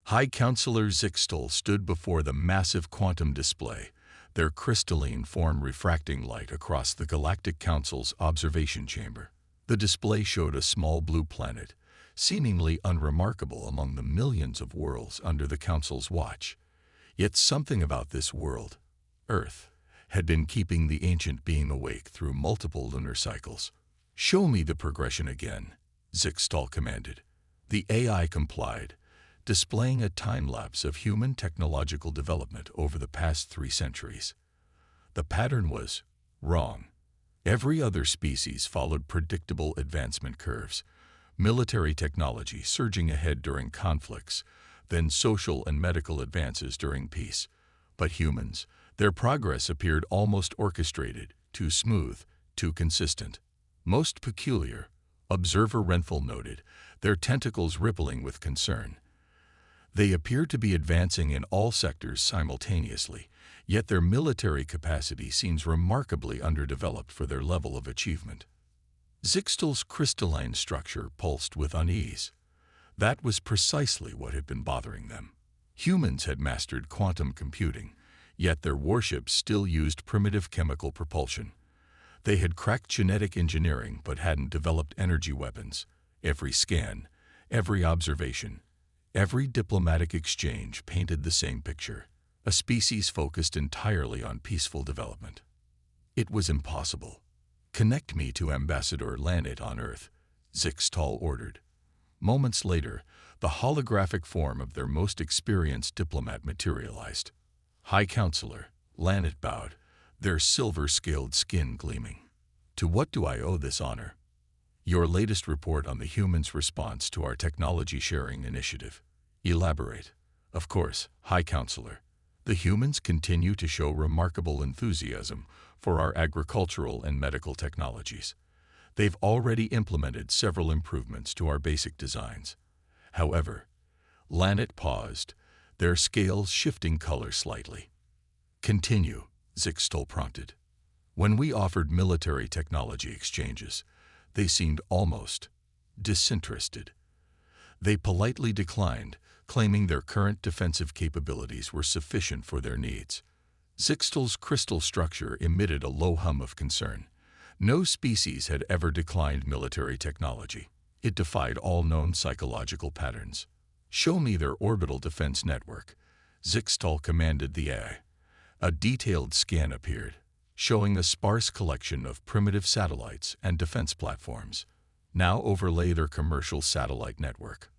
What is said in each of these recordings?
High Counselor Zixtal stood before the massive quantum display, their crystalline form refracting light across the Galactic Council's observation chamber. The display showed a small blue planet, seemingly unremarkable among the millions of worlds under the Council's watch. Yet something about this world, Earth, had been keeping the ancient being awake through multiple lunar cycles. "Show me the progression again," Zixtal commanded. The AI complied, displaying a time-lapse of human technological development over the past 3 centuries. The pattern was wrong. Every other species followed predictable advancement curves, military technology surging ahead during conflicts, then social and medical advances during peace. But humans, their progress appeared almost orchestrated, too smooth, too consistent. Most peculiar, observer Renthal noted, their tentacles rippling with concern. They appeared to be advancing in all sectors simultaneously, yet their military capacity seems remarkably underdeveloped for their level of achievement. Zixtal's crystalline structure pulsed with unease. That was precisely what had been bothering them. Humans had mastered quantum computing, yet their warships still used primitive chemical propulsion. They had cracked genetic engineering but hadn't developed energy weapons. Every scan, every observation, every diplomatic exchange painted the same picture, a species focused entirely on peaceful development. It was impossible. "Connect me to Ambassador Lanet on Earth," Zixtal ordered. Moments later, the holographic form of their most experienced diplomat materialized. High Counselor, Lanet bowed, their silver-scaled skin gleaming. "To what do I owe this honor?" "Your latest report on the humans' response to our technology-sharing initiative." "Elaborate." "Of course, High Counselor. The humans continue to show remarkable enthusiasm for our agricultural and medical technologies. They've already implemented several improvements to our basic designs. However," Lanet paused, their scales shifting color slightly. "Continue," Zixtal prompted. "When we offered military technology exchanges, they seemed almost disinterested. They politely declined, claiming their current defensive capabilities were sufficient for their needs." Zixtal's crystal structure emitted a low hum of concern. No species had ever declined military technology. It defied all known psychological patterns. "Show me their orbital defense network," Zixtal commanded the AI. A detailed scan appeared, showing a sparse collection of primitive satellites and defense platforms. "Now overlay their commercial satellite network."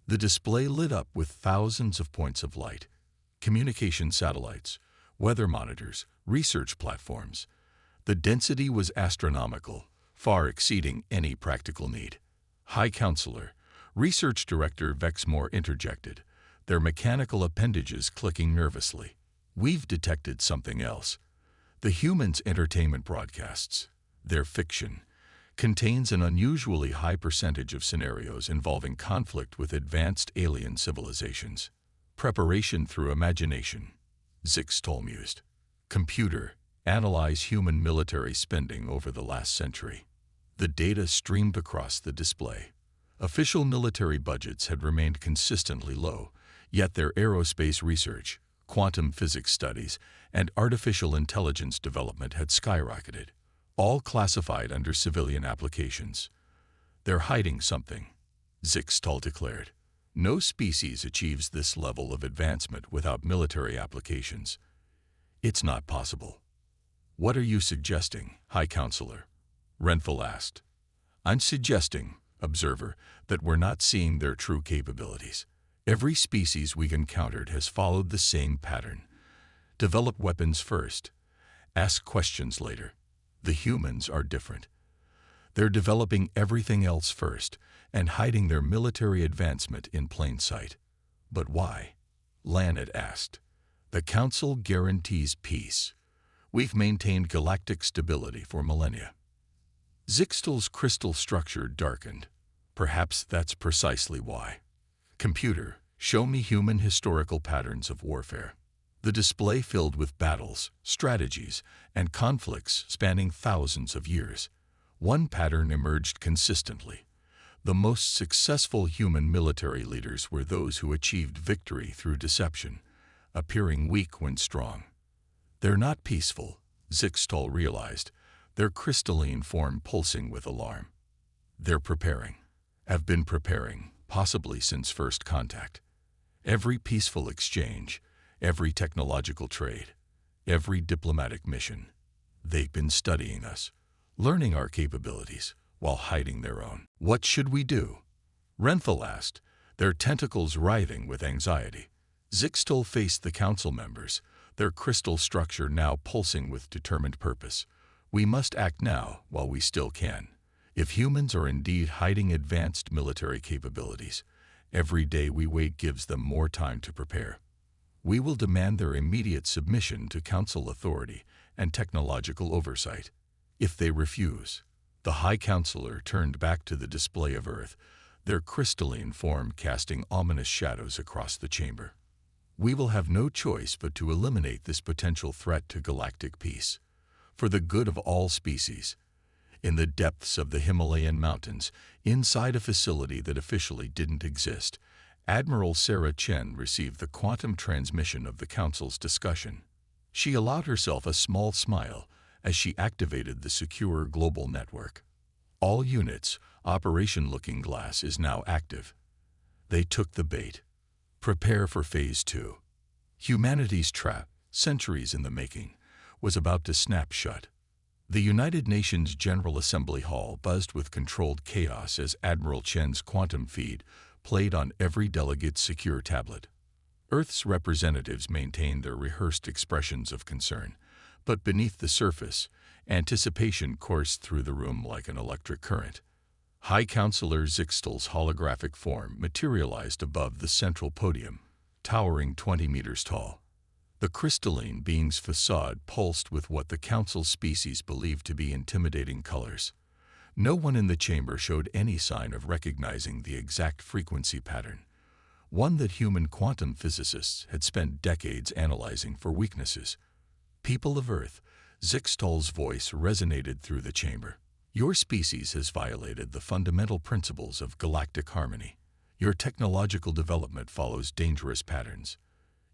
The display lit up with thousands of points of light, communication satellites, weather monitors, research platforms. The density was astronomical, far exceeding any practical need. "High Counselor," Research Director Vexmore interjected, their mechanical appendages clicking nervously. "We've detected something else. The humans' entertainment broadcasts, their fiction, contains an unusually high percentage of scenarios involving conflict with advanced alien civilizations. Preparation through imagination," Zixtal mused. "Computer, analyze human military spending over the last century." The data streamed across the display. Official military budgets had remained consistently low, yet their aerospace research, quantum physics studies, and artificial intelligence development had skyrocketed, all classified under civilian applications. "They're hiding something," Zixtal declared. "No species achieves this level of advancement without military applications. It's not possible." "What are you suggesting, High Counselor?" Renthal asked. "I'm suggesting, observer, that we're not seeing their true capabilities. Every species we've encountered has followed the same pattern. Develop weapons first, ask questions later. The humans are different. They're developing everything else first and hiding their military advancement in plain sight." "But why?" Lanet asked. "The Council guarantees peace. We've maintained galactic stability for millennia." Zixtal's crystal structure darkened. "Perhaps that's precisely why." "Computer, show me human historical patterns of warfare." The display filled with battles, strategies, and conflicts spanning thousands of years. One pattern emerged consistently. The most successful human military leaders were those who achieved victory through deception, appearing weak when strong. They're not peaceful, Zixtal realized, their crystalline form pulsing with alarm. They're preparing, have been preparing, possibly since first contact. Every peaceful exchange, every technological trade, every diplomatic mission. They've been studying us, learning our capabilities, while hiding their own. What should we do? Renthal asked, their tentacles writhing with anxiety. Zixtal faced the council members, their crystal structure now pulsing with determined purpose. We must act now while we still can. If humans are indeed hiding advanced military capabilities, every day we wait gives them more time to prepare. We will demand their immediate submission to council authority and technological oversight. If they refuse, the High Counselor turned back to the display of Earth, their crystalline form casting ominous shadows across the chamber. We will have no choice but to eliminate this potential threat to galactic peace, for the good of all species. In the depths of the Himalayan mountains, inside a facility that officially didn't exist, Admiral Sarah Chen received the quantum transmission of the Council's discussion. She allowed herself a small smile as she activated the secure global network. All units, Operation Looking Glass is now active. They took the bait. Prepare for Phase 2. Humanity's trap, centuries in the making, was about to snap shut. The United Nations General Assembly Hall buzzed with controlled chaos as Admiral Chen's quantum feed played on every delegate's secure tablet. Earth's representatives maintained their rehearsed expressions of concern, but beneath the surface, anticipation coursed through the room like an electric current. High Counselor Zixtal's holographic form materialized above the central podium, towering 20 meters tall. The crystalline being's facade pulsed with what the Council species believed to be intimidating colors. No one in the chamber showed any sign of recognizing the exact frequency pattern, one that human quantum physicists had spent decades analyzing for weaknesses. People of Earth, Zixtal's voice resonated through the chamber. Your species has violated the fundamental principles of galactic harmony. Your technological development follows dangerous patterns.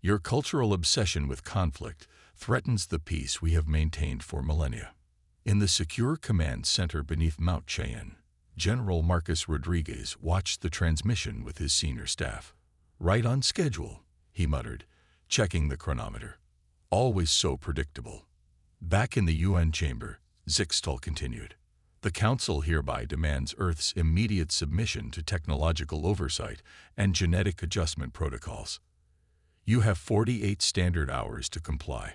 Your cultural obsession with conflict threatens the peace we have maintained for millennia. In the secure command center beneath Mount Cheyenne, General Marcus Rodriguez watched the transmission with his senior staff. Right on schedule, he muttered, checking the chronometer. Always so predictable. Back in the UN chamber, Zixtal continued. The Council hereby demands Earth's immediate submission to technological oversight and genetic adjustment protocols. You have 48 standard hours to comply.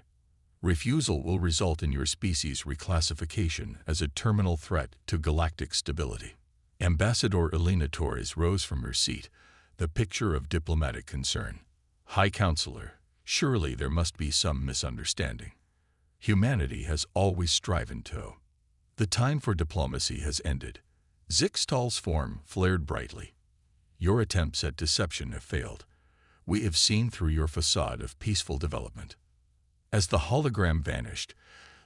Refusal will result in your species' reclassification as a terminal threat to galactic stability. Ambassador Elena Torres rose from her seat, the picture of diplomatic concern. High Counselor, surely there must be some misunderstanding. Humanity has always striven to. The time for diplomacy has ended. Zixtal's form flared brightly. Your attempts at deception have failed. We have seen through your facade of peaceful development. As the hologram vanished,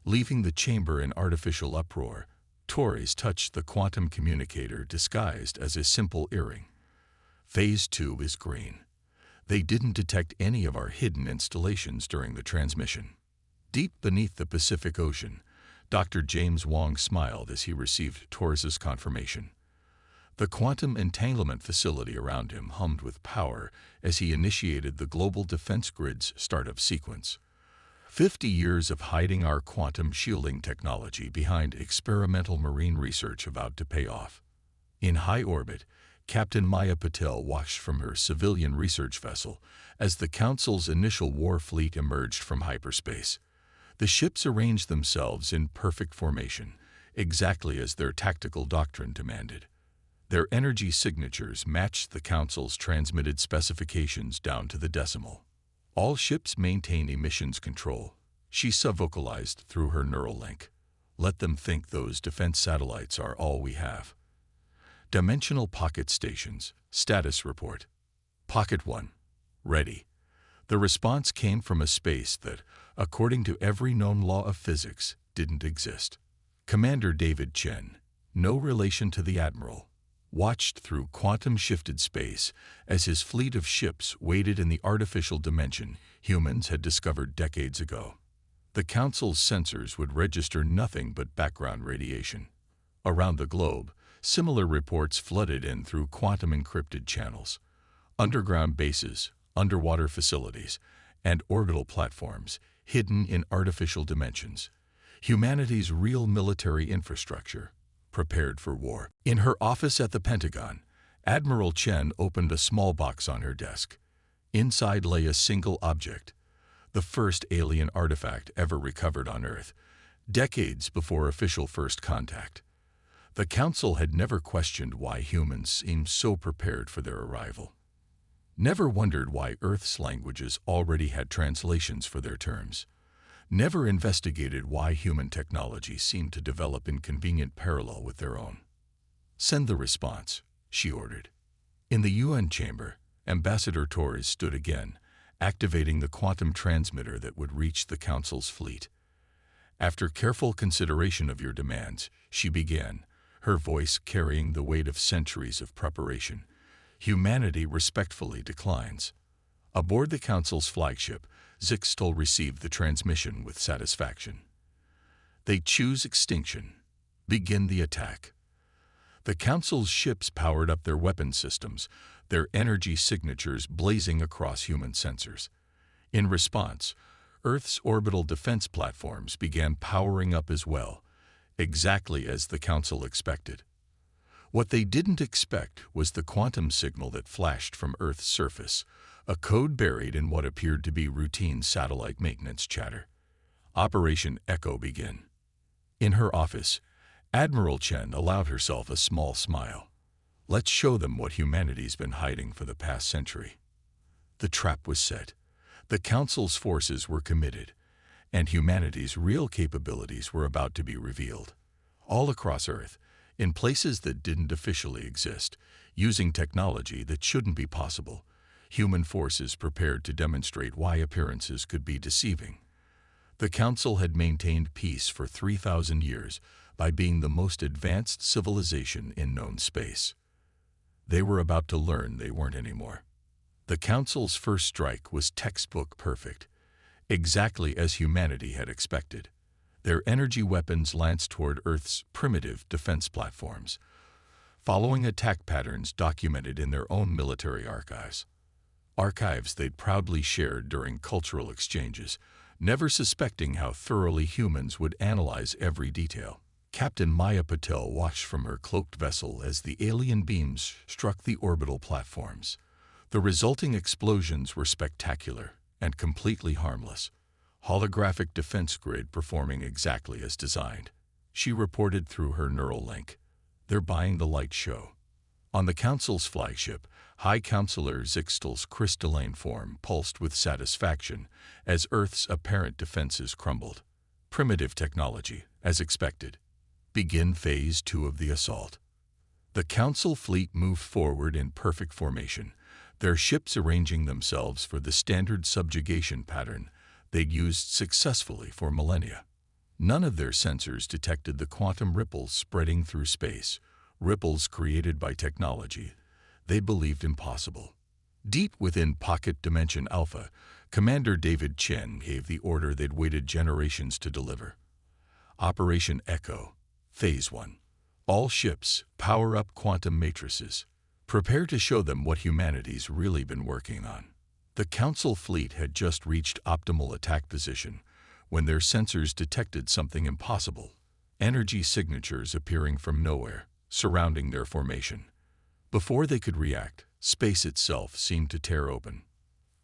leaving the chamber in artificial uproar, Torres touched the quantum communicator disguised as a simple earring. Phase 2 is green. They didn't detect any of our hidden installations during the transmission. Deep beneath the Pacific Ocean, Dr. James Wong smiled as he received Torres's confirmation. The quantum entanglement facility around him hummed with power as he initiated the global defense grid's startup sequence. 50 years of hiding our quantum shielding technology behind experimental marine research about to pay off. In high orbit, Captain Maya Patel watched from her civilian research vessel as the Council's initial war fleet emerged from hyperspace. The ships arranged themselves in perfect formation, exactly as their tactical doctrine demanded. Their energy signatures matched the Council's transmitted specifications down to the decimal. All ships maintain emissions control, she subvocalized through her neural link. Let them think those defense satellites are all we have. Dimensional Pocket Stations, Status Report. Pocket 1. Ready. The response came from a space that, according to every known law of physics, didn't exist. Commander David Chen, no relation to the Admiral. watched through quantum-shifted space as his fleet of ships waited in the artificial dimension humans had discovered decades ago. The Council's sensors would register nothing but background radiation. Around the globe, similar reports flooded in through quantum-encrypted channels. Underground bases, underwater facilities, and orbital platforms hidden in artificial dimensions. Humanity's real military infrastructure, prepared for war. In her office at the Pentagon, Admiral Chen opened a small box on her desk. Inside lay a single object, the first alien artifact ever recovered on Earth, decades before official first contact. The Council had never questioned why humans seemed so prepared for their arrival. Never wondered why Earth's languages already had translations for their terms. Never investigated why human technology seemed to develop in convenient parallel with their own. "Send the response," she ordered. In the UN chamber, Ambassador Torres stood again, activating the quantum transmitter that would reach the Council's fleet. "After careful consideration of your demands," she began, her voice carrying the weight of centuries of preparation, "humanity respectfully declines." Aboard the Council's flagship, Zixtol received the transmission with satisfaction. "They choose extinction. Begin the attack." The Council's ships powered up their weapon systems, their energy signatures blazing across human sensors. In response, Earth's orbital defense platforms began powering up as well, exactly as the Council expected. What they didn't expect was the quantum signal that flashed from Earth's surface, a code buried in what appeared to be routine satellite maintenance chatter. Operation Echo began. In her office, Admiral Chen allowed herself a small smile. "Let's show them what humanity's been hiding for the past century." The trap was set. The Council's forces were committed, and humanity's real capabilities were about to be revealed. All across Earth, in places that didn't officially exist, using technology that shouldn't be possible, human forces prepared to demonstrate why appearances could be deceiving. The Council had maintained peace for 3,000 years by being the most advanced civilization in known space. They were about to learn they weren't anymore. The Council's first strike was textbook perfect, exactly as humanity had expected. Their energy weapons lanced toward Earth's primitive defense platforms, following attack patterns documented in their own military archives. Archives they'd proudly shared during cultural exchanges, never suspecting how thoroughly humans would analyze every detail. Captain Maya Patel watched from her cloaked vessel as the alien beams struck the orbital platforms. The resulting explosions were spectacular and completely harmless. Holographic defense grid performing exactly as designed. She reported through her neural link. "They're buying the light show." On the Council's flagship, High Counselor Zixtol's crystalline form pulsed with satisfaction as Earth's apparent defenses crumbled. Primitive technology, as expected. Begin Phase 2 of the assault. The Council fleet moved forward in perfect formation, their ships arranging themselves for the standard subjugation pattern they'd used successfully for millennia. None of their sensors detected the quantum ripples spreading through space, ripples created by technology they believed impossible. Deep within Pocket Dimension Alpha, Commander David Chen gave the order they'd waited generations to deliver. Operation Echo, Phase 1. All ships, power up quantum matrices. Prepare to show them what humanity's really been working on. The Council fleet had just reached optimal attack position when their sensors detected something impossible. Energy signatures appearing from nowhere, surrounding their formation. Before they could react, space itself seemed to tear open.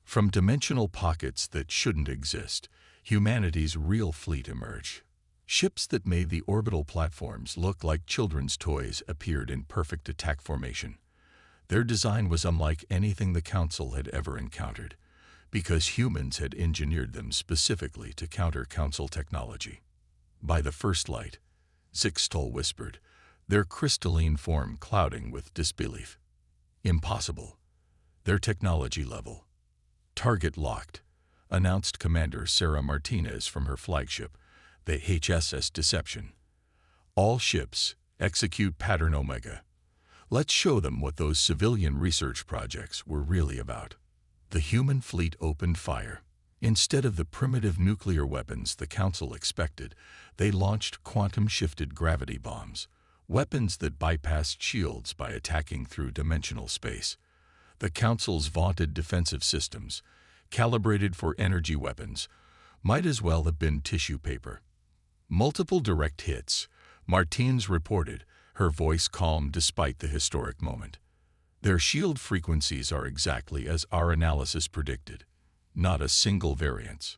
From dimensional pockets that shouldn't exist, humanity's real fleet emerged. Ships that made the orbital platforms look like children's toys appeared in perfect attack formation. Their design was unlike anything the Council had ever encountered, because humans had engineered them specifically to counter Council technology. By the first light, Zixtol whispered, their crystalline form clouding with disbelief. "Impossible. Their technology level." "Target locked," announced Commander Sarah Martinez from her flagship, the HSS Deception. "All ships, execute Pattern Omega. Let's show them what those civilian research projects were really about. The human fleet opened fire. Instead of the primitive nuclear weapons the Council expected, they launched quantum-shifted gravity bombs, weapons that bypassed shields by attacking through dimensional space. The Council's vaunted defensive systems, calibrated for energy weapons, might as well have been tissue paper. Multiple direct hits, Martins reported, her voice calm despite the historic moment. Their shield frequencies are exactly as our analysis predicted. Not a single variance.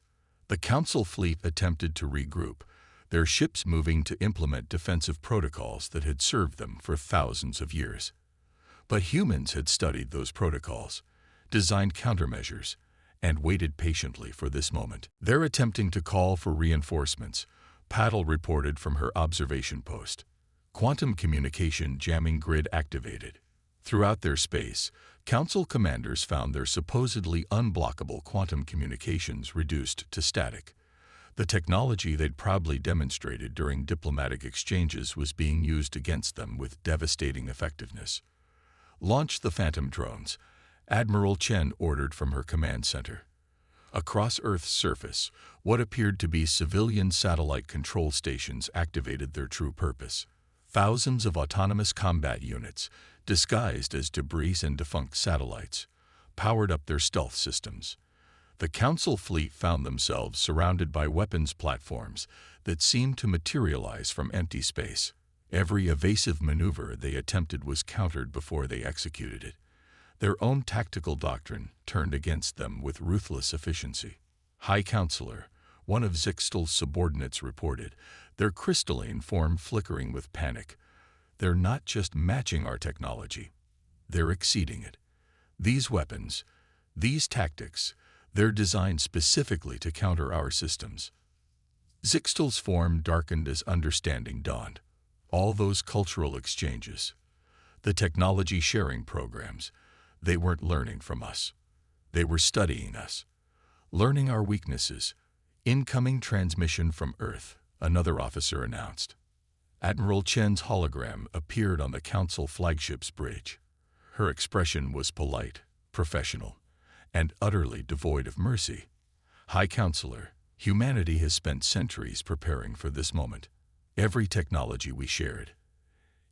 The Council fleet attempted to regroup, their ships moving to implement defensive protocols that had served them for thousands of years. But humans had studied those protocols, designed countermeasures, and waited patiently for this moment. They're attempting to call for reinforcements, Paddle reported from her observation post. Quantum communication jamming grid activated. Throughout their space, Council commanders found their supposedly unblockable quantum communications reduced to static. The technology they'd proudly demonstrated during diplomatic exchanges was being used against them with devastating effectiveness. Launch the Phantom drones, Admiral Chen ordered from her command center. Across Earth's surface, what appeared to be civilian satellite control stations activated their true purpose. Thousands of autonomous combat units, disguised as debris and defunct satellites, powered up their stealth systems. The Council fleet found themselves surrounded by weapons platforms that seemed to materialize from empty space. Every evasive maneuver they attempted was countered before they executed it. Their own tactical doctrine turned against them with ruthless efficiency. High Counselor, one of Zixtal's subordinates reported, their crystalline form flickering with panic. They're not just matching our technology, they're exceeding it. These weapons, these tactics, they're designed specifically to counter our systems. Zixtal's form darkened as understanding dawned. All those cultural exchanges, the technology sharing programs, they weren't learning from us. They were studying us, learning our weaknesses. Incoming transmission from Earth, another officer announced. Admiral Chen's hologram appeared on the Council flagship's bridge. Her expression was polite, professional, and utterly devoid of mercy. High Counselor, humanity has spent centuries preparing for this moment. Every technology we shared,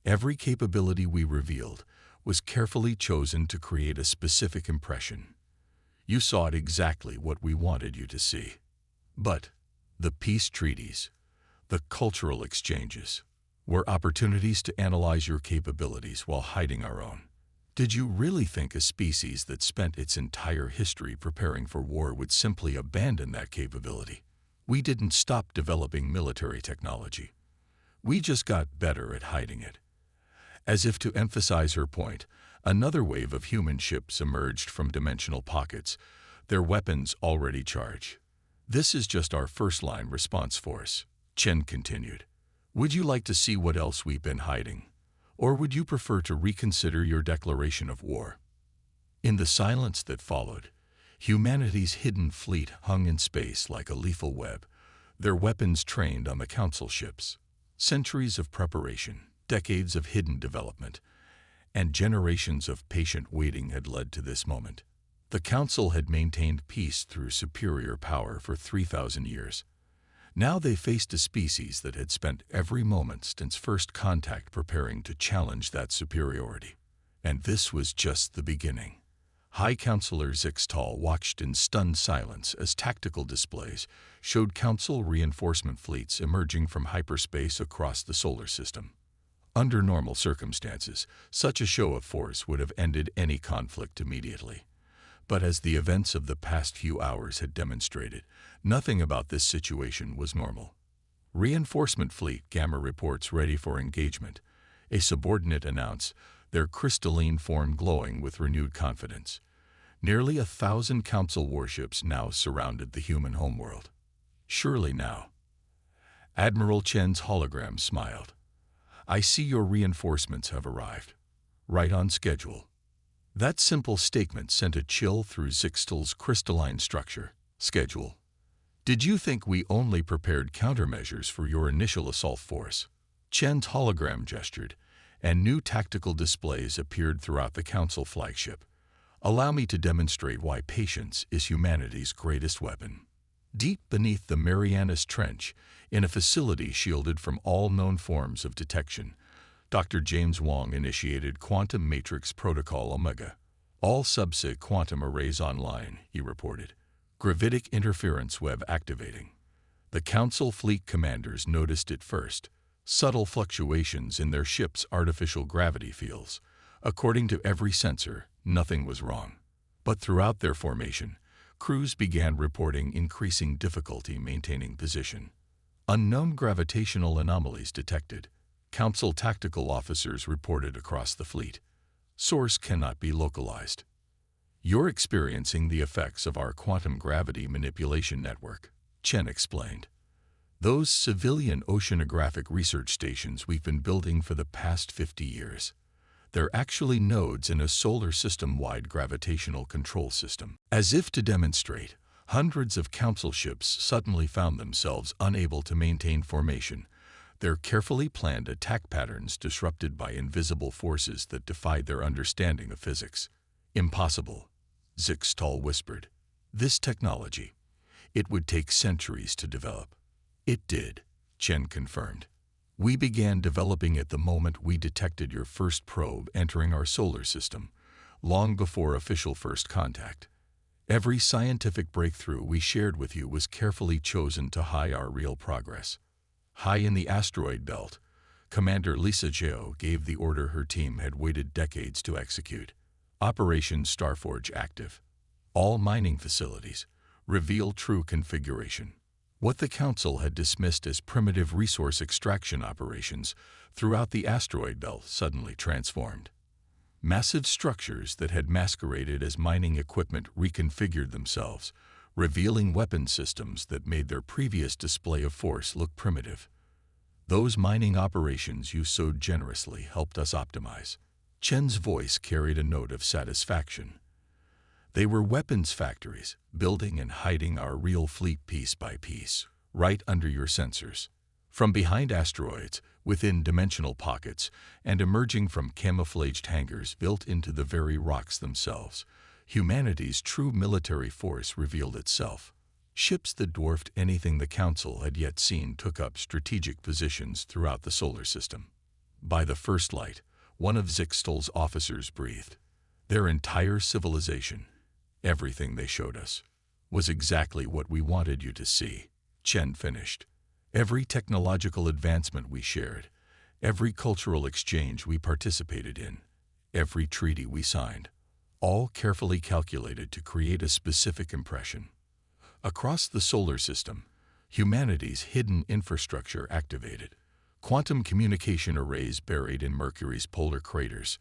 every capability we revealed, was carefully chosen to create a specific impression. You saw it exactly what we wanted you to see. But the peace treaties, the cultural exchanges, were opportunities to analyze your capabilities while hiding our own. Did you really think a species that spent its entire history preparing for war would simply abandon that capability? We didn't stop developing military technology. We just got better at hiding it. As if to emphasize her point, another wave of human ships emerged from dimensional pockets, their weapons already charged. This is just our first-line response force, Chen continued. Would you like to see what else we've been hiding? Or would you prefer to reconsider your declaration of war? In the silence that followed, humanity's hidden fleet hung in space like a lethal web, their weapons trained on the Council ships. Centuries of preparation, decades of hidden development, and generations of patient waiting had led to this moment. The Council had maintained peace through superior power for 3,000 years. Now they faced a species that had spent every moment since first contact preparing to challenge that superiority. And this was just the beginning. High Counselor Zixtal watched in stunned silence as tactical displays showed Council reinforcement fleets emerging from hyperspace across the solar system. Under normal circumstances, such a show of force would have ended any conflict immediately. But as the events of the past few hours had demonstrated, nothing about this situation was normal. Reinforcement fleet Gamma reports ready for engagement, a subordinate announced, their crystalline form glowing with renewed confidence. Nearly 1,000 Council warships now surrounded the human homeworld. Surely now. Admiral Chen's hologram smiled. I see your reinforcements have arrived. Right on schedule. That simple statement sent a chill through Zixtal's crystalline structure. Schedule. Did you think we only prepared countermeasures for your initial assault force? Chen's hologram gestured, and new tactical displays appeared throughout the Council flagship. Allow me to demonstrate why patience is humanity's greatest weapon. Deep beneath the Marianas Trench, in a facility shielded from all known forms of detection, Dr. James Wong initiated Quantum Matrix Protocol Omega. All subsig quantum arrays online, he reported. Gravitic interference web activating. The Council fleet commanders noticed it first. Subtle fluctuations in their ship's artificial gravity fields. According to every sensor, nothing was wrong. But throughout their formation, crews began reporting increasing difficulty maintaining position. Unknown gravitational anomalies detected. Council tactical officers reported across the fleet. Source cannot be localized. You're experiencing the effects of our quantum gravity manipulation network, Chen explained. Those civilian oceanographic research stations we've been building for the past 50 years. They're actually nodes in a solar system-wide gravitational control system. As if to demonstrate, hundreds of Council ships suddenly found themselves unable to maintain formation, their carefully planned attack patterns disrupted by invisible forces that defied their understanding of physics. Impossible, Zixtal whispered. This technology, it would take centuries to develop. It did, Chen confirmed. We began developing it the moment we detected your first probe entering our solar system, long before official first contact. Every scientific breakthrough we shared with you was carefully chosen to hide our real progress. High in the asteroid belt, Commander Lisa Zhao gave the order her team had waited decades to execute. Operation Starforge active. All mining facilities. Reveal true configuration. What the Council had dismissed as primitive resource extraction operations throughout the asteroid belt suddenly transformed. Massive structures that had masqueraded as mining equipment reconfigured themselves, revealing weapon systems that made their previous display of force look primitive. Those mining operations you so generously helped us optimize. Chen's voice carried a note of satisfaction. They were weapons factories, building and hiding our real fleet piece by piece, right under your sensors. From behind asteroids, within dimensional pockets, and emerging from camouflaged hangars built into the very rocks themselves, humanity's true military force revealed itself. Ships that dwarfed anything the Council had yet seen took up strategic positions throughout the solar system. By the first light, one of Zixtal's officers breathed. Their entire civilization, everything they showed us, was exactly what we wanted you to see, Chen finished. Every technological advancement we shared, every cultural exchange we participated in, every treaty we signed, all carefully calculated to create a specific impression. Across the solar system, humanity's hidden infrastructure activated. Quantum communication arrays buried in Mercury's polar craters,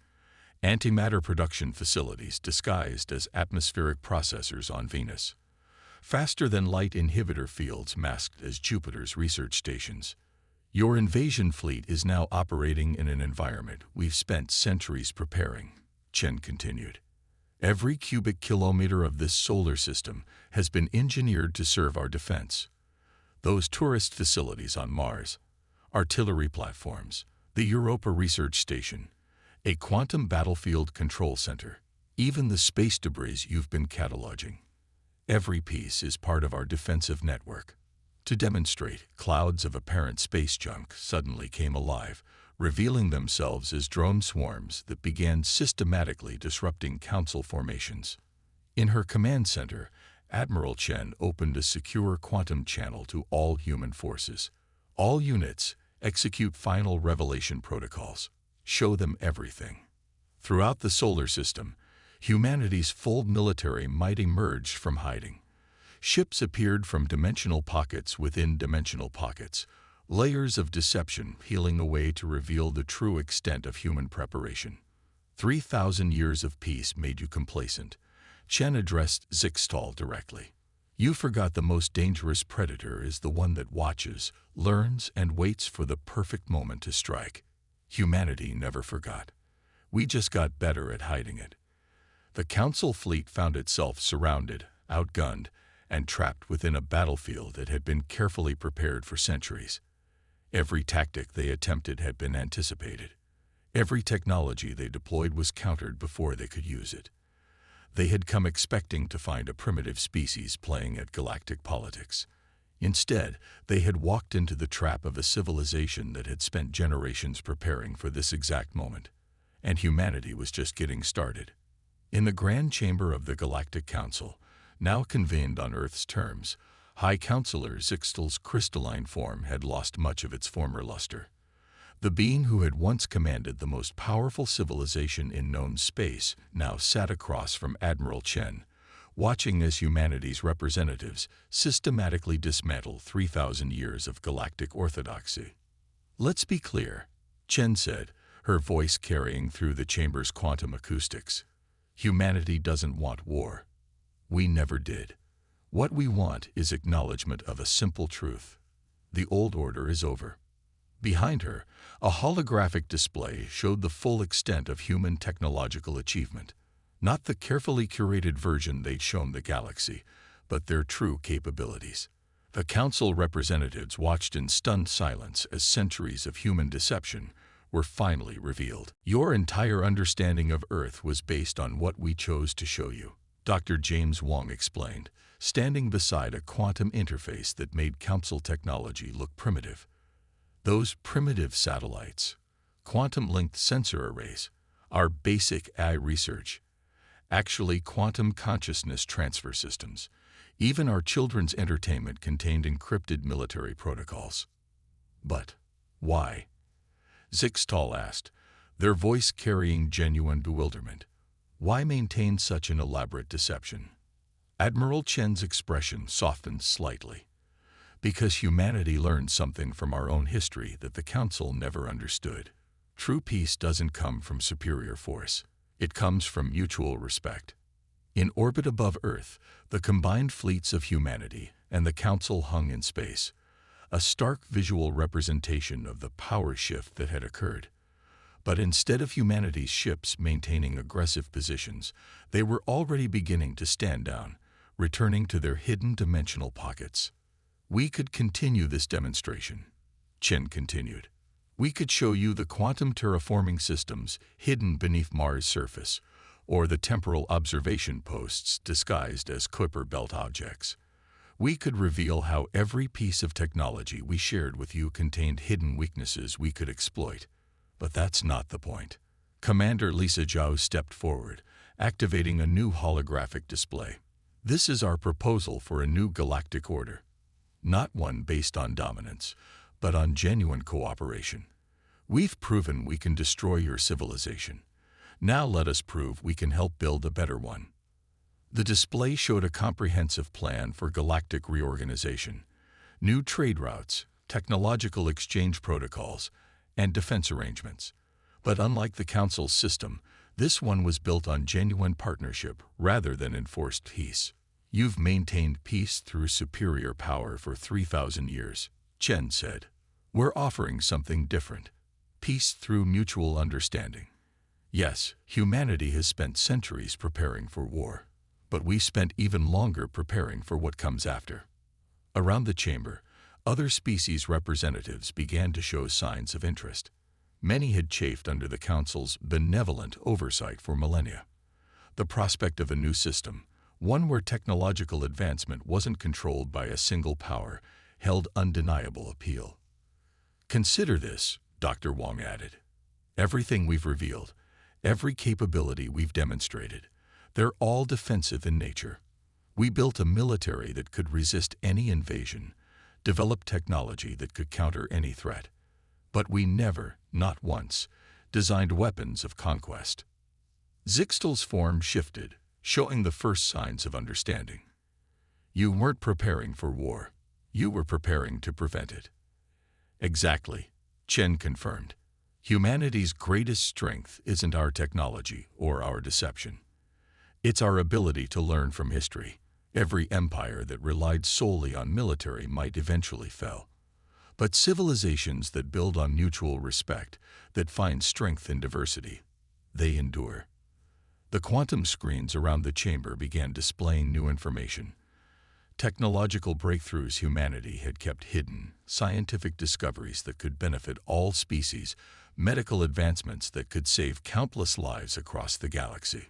antimatter production facilities disguised as atmospheric processors on Venus, faster-than-light inhibitor fields masked as Jupiter's research stations. Your invasion fleet is now operating in an environment we've spent centuries preparing, Chen continued. Every cubic kilometer of this solar system has been engineered to serve our defense. Those tourist facilities on Mars, artillery platforms, the Europa Research Station, a quantum battlefield control center, even the space debris you've been cataloging. Every piece is part of our defensive network. To demonstrate, clouds of apparent space junk suddenly came alive, revealing themselves as drone swarms that began systematically disrupting Council formations. In her command center, Admiral Chen opened a secure quantum channel to all human forces. All units, execute final revelation protocols. Show them everything. Throughout the solar system, humanity's full military might emerge from hiding. Ships appeared from dimensional pockets within dimensional pockets, layers of deception peeling away to reveal the true extent of human preparation. 3,000 years of peace made you complacent. Chen addressed Zixtal directly. You forgot the most dangerous predator is the one that watches, learns, and waits for the perfect moment to strike. Humanity never forgot. We just got better at hiding it. The Council fleet found itself surrounded, outgunned, and trapped within a battlefield that had been carefully prepared for centuries. Every tactic they attempted had been anticipated. Every technology they deployed was countered before they could use it. They had come expecting to find a primitive species playing at galactic politics. Instead, they had walked into the trap of a civilization that had spent generations preparing for this exact moment. And humanity was just getting started. In the Grand Chamber of the Galactic Council, now convened on Earth's terms, High Counselor Zixtal's crystalline form had lost much of its former luster. The being who had once commanded the most powerful civilization in known space now sat across from Admiral Chen, watching as humanity's representatives systematically dismantle 3,000 years of galactic orthodoxy. "Let's be clear," Chen said, her voice carrying through the chamber's quantum acoustics. "Humanity doesn't want war. We never did. What we want is acknowledgement of a simple truth. The old order is over." Behind her, a holographic display showed the full extent of human technological achievement. Not the carefully curated version they'd shown the galaxy, but their true capabilities. The council representatives watched in stunned silence as centuries of human deception were finally revealed. "Your entire understanding of Earth was based on what we chose to show you," Dr. James Wong explained, standing beside a quantum interface that made council technology look primitive. "Those primitive satellites, quantum-linked sensor arrays, our basic AI research, actually quantum consciousness transfer systems, even our children's entertainment contained encrypted military protocols." "But why?" Zixtal asked, their voice carrying genuine bewilderment. "Why maintain such an elaborate deception?" Admiral Chen's expression softened slightly. "Because humanity learned something from our own history that the Council never understood. True peace doesn't come from superior force. It comes from mutual respect." In orbit above Earth, the combined fleets of humanity and the Council hung in space, a stark visual representation of the power shift that had occurred. But instead of humanity's ships maintaining aggressive positions, they were already beginning to stand down, returning to their hidden dimensional pockets. "We could continue this demonstration," Chen continued. "We could show you the quantum terraforming systems hidden beneath Mars' surface, or the temporal observation posts disguised as Kuiper belt objects. We could reveal how every piece of technology we shared with you contained hidden weaknesses we could exploit. But that's not the point." Commander Lisa Zhao stepped forward, activating a new holographic display. "This is our proposal for a new galactic order. Not one based on dominance, but on genuine cooperation. We've proven we can destroy your civilization. Now let us prove we can help build a better one." The display showed a comprehensive plan for galactic reorganization, new trade routes, technological exchange protocols, and defense arrangements. But unlike the Council's system, this one was built on genuine partnership rather than enforced peace. "You've maintained peace through superior power for 3,000 years, Chen said. "We're offering something different. Peace through mutual understanding. Yes, humanity has spent centuries preparing for war, but we spent even longer preparing for what comes after." Around the chamber, other species representatives began to show signs of interest. Many had chafed under the Council's benevolent oversight for millennia. The prospect of a new system, one where technological advancement wasn't controlled by a single power, held undeniable appeal. "Consider this," Dr. Wong added. "Everything we've revealed, every capability we've demonstrated, they're all defensive in nature. We built a military that could resist any invasion, developed technology that could counter any threat. But we never, not once, designed weapons of conquest." Zixtal's form shifted, showing the first signs of understanding. "You weren't preparing for war. You were preparing to prevent it." "Exactly," Chen confirmed. "Humanity's greatest strength isn't our technology or our deception. It's our ability to learn from history. Every empire that relied solely on military might eventually fail. But civilizations that build on mutual respect, that find strength in diversity, they endure." The quantum screens around the chamber began displaying new information. Technological breakthroughs humanity had kept hidden, scientific discoveries that could benefit all species, medical advancements that could save countless lives across the galaxy.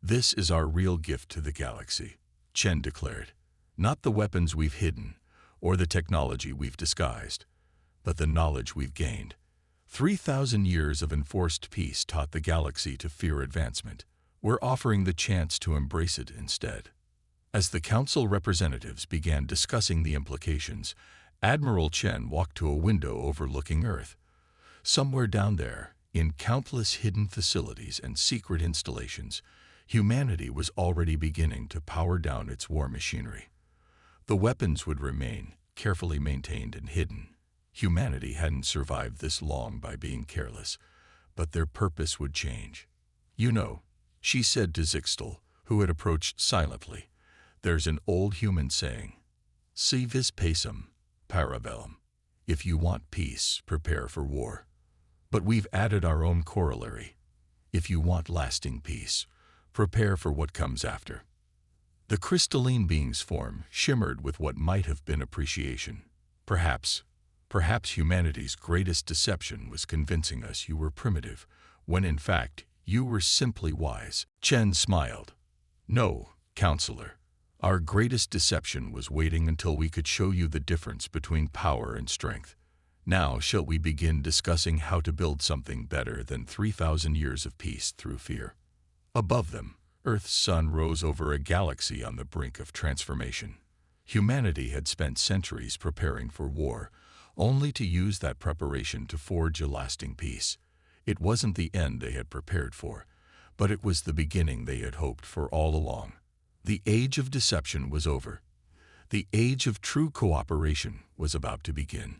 "This is our real gift to the galaxy," Chen declared. "Not the weapons we've hidden, or the technology we've disguised, but the knowledge we've gained. 3,000 years of enforced peace taught the galaxy to fear advancement. We're offering the chance to embrace it instead." As the council representatives began discussing the implications, Admiral Chen walked to a window overlooking Earth. Somewhere down there, in countless hidden facilities and secret installations, humanity was already beginning to power down its war machinery. The weapons would remain, carefully maintained and hidden. Humanity hadn't survived this long by being careless, but their purpose would change. "You know," she said to Zixtal, who had approached silently, "there's an old human saying, si vis pacem, para bellum. If you want peace, prepare for war. But we've added our own corollary. If you want lasting peace, prepare for what comes after." The crystalline being's form shimmered with what might have been appreciation. Perhaps humanity's greatest deception was convincing us you were primitive, when in fact you were simply wise. Chen smiled. "No, counselor. Our greatest deception was waiting until we could show you the difference between power and strength. Now shall we begin discussing how to build something better than 3,000 years of peace through fear?" Above them, Earth's sun rose over a galaxy on the brink of transformation. Humanity had spent centuries preparing for war, only to use that preparation to forge a lasting peace. It wasn't the end they had prepared for, but it was the beginning they had hoped for all along. The age of deception was over. The age of true cooperation was about to begin.